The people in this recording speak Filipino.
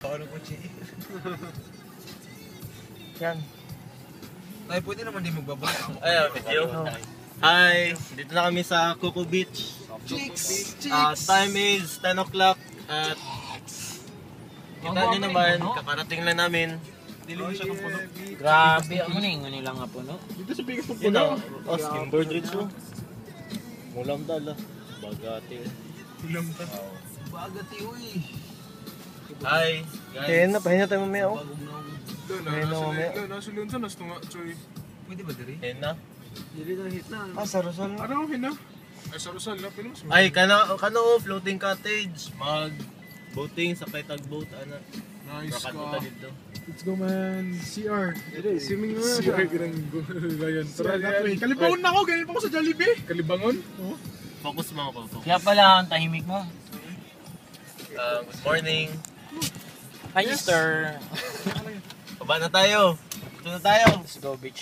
Ano po, Chi? Yan. Tayo pwede naman din magbabalik. Ayun, video. Hi! Dito na kami sa Coco Beach. Chicks! Time is 10 o'clock at kita nyo naman, kakarating lang namin. Diluhin siya ng puno. Grabe, ano lang nga po, no? Dito sa biggest ng Yun puno. na, skimboard rich mo. Mulam dala. Bagati. Ilam ka. Bagati, uy. Hi, guys. Kaya na, pahinga tayo mamaya, oh. Ayun na, nasa lunsa, nasa tunga, Choy. Pwede ba diri? Ayun na. Ah, sa Rosal na. Ano, hina? Ay, sa Rosal na, pinos mo. Ay, kano floating cottage. Mag-boating sa tugboat, ana. Nice Rakat ka. punta dito. Let's go, man. CR. Swimming na. CR, ganang gulayan. Tara, Kalibangon na ako, ganyan pa ako sa Jollibee. Kalibangon? Oo. Focus mo ako. Focus. Kaya pala, ang tahimik mo. Good morning. Hi, Easter. Baba na tayo. Ito na tayo. Let's go, beach.